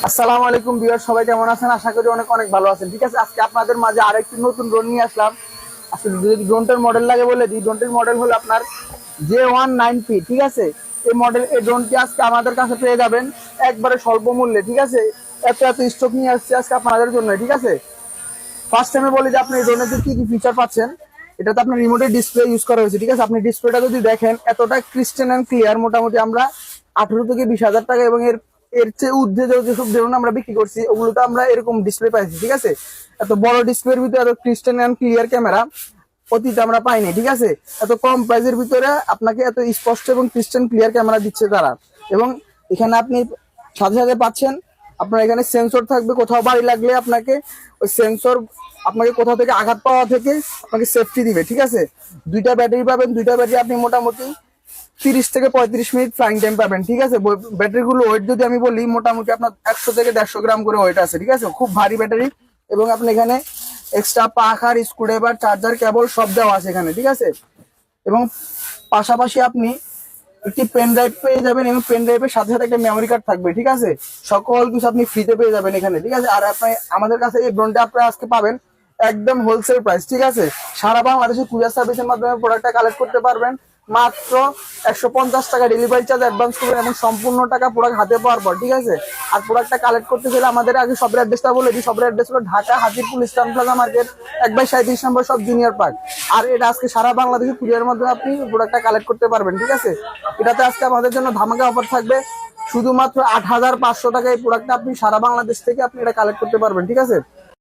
আসসালামু আলাইকুম ভিউয়ার, সবাই কেমন আছেন? আশা করি অনেক অনেক ভালো আছেন। ঠিক আছে, আজকে আপনাদের মাঝে আরেকটি নতুন ড্রোন নিয়ে আসলাম। আসলে যদি ড্রোনটার মডেল লাগে বলে দিই, ড্রোনটির মডেল হলো আপনার J19P। ঠিক আছে, এই ড্রোনটি আজকে আমাদের কাছে পেয়ে যাবেন একবারে স্বল্প মূল্যে। ঠিক আছে, এত এত স্টক নিয়ে আসছে আজকে আপনাদের জন্য। ঠিক আছে, ফার্স্ট টাইমে বলি যে আপনি এই ড্রোনের কি কি ফিচার পাচ্ছেন। এটাতে আপনার রিমোটের ডিসপ্লে ইউজ করা হয়েছে। ঠিক আছে, আপনি ডিসপ্লেটা যদি দেখেন এতটা ক্রিস্টাল অ্যান্ড ক্লিয়ার, মোটামুটি আমরা 18 থেকে 20 হাজার টাকা এবং এর চেয়ে ঊর্ধ্বে যেসব ড্রোন আমরা বিক্রি করছি ওগুলোতে আমরা এরকম ডিসপ্লে পাইছি। ঠিক আছে, এত বড় ডিসপ্লের ভিতরে এত ক্রিস্টাল অ্যান্ড ক্লিয়ার ক্যামেরা অতীতে আমরা পাইনি। ঠিক আছে, এত কম প্রাইসের ভিতরে আপনাকে এত স্পষ্ট এবং ক্রিস্টাল ক্লিয়ার ক্যামেরা দিচ্ছে তারা। এবং এখানে আপনি সাথে সাথে পাচ্ছেন আপনার এখানে সেন্সর থাকবে, কোথাও বাড়ি লাগলে আপনাকে ওই সেন্সর আপনাকে কোথাও থেকে আঘাত পাওয়া থেকে আপনাকে সেফটি দিবে। ঠিক আছে, দুইটা ব্যাটারি পাবেন, দুইটা ব্যাটারি আপনি মোটামুটি 30 থেকে 35 মিনিট ফ্লাইং টাইম পাবেন। ঠিক আছে, ব্যাটারিগুলো ওয়েট যদি আমি বলি, মোটামুটি আপনার 100 থেকে 150 গ্রাম করে ওয়েট আছে। ঠিক আছে, খুব ভারী ব্যাটারি। এবং আপনি এখানে এক্সট্রা পাখার স্ক্রুড্রাইভার, চার্জার, কেবল সব দেওয়া আছে এখানে। ঠিক আছে, এবং পাশাপাশি আপনি একটি পেন ড্রাইভ পেয়ে যাবেন এবং পেন ড্রাইভের সাথে সাথে একটা মেমোরি কার্ড থাকবে। ঠিক আছে, সকল কিছু আপনি ফ্রিতে পেয়ে যাবেন এখানে। ঠিক আছে, আর আপনি আমাদের কাছে এই ড্রোনটা আপনারা আজকে পাবেন একদম হোলসেল প্রাইস। ঠিক আছে, সারা বাংলাদেশে কুরিয়ার সার্ভিসের মাধ্যমে প্রোডাক্টটা কালেক্ট করতে পারবেন মাত্র 150 টাকা ডেলিভারি চার্জ অ্যাডভান্স করবেন এবং সম্পূর্ণ টাকা প্রোডাক্ট হাতে পাওয়ার পর। ঠিক আছে, আর প্রোডাক্টটা কালেক্ট করতে চাইলে আমাদের আগে শপের অ্যাড্রেসটা বলে দিই। শপের অ্যাড্রেস হলো Dhaka Hajirpur eastern plaza market 1/37 নম্বর সব জুনিয়র পার্ক। আর এটা আজকে সারা বাংলাদেশে কুরিয়ারের মাধ্যমে আপনি প্রোডাক্টটা কালেক্ট করতে পারবেন। ঠিক আছে, এটাতে আজকে আমাদের জন্য ধামাকা অফার থাকবে। শুধুমাত্র 8,500 টাকায় এই প্রোডাক্টটা আপনি সারা বাংলাদেশ থেকে আপনি এটা কালেক্ট করতে পারবেন। ঠিক আছে,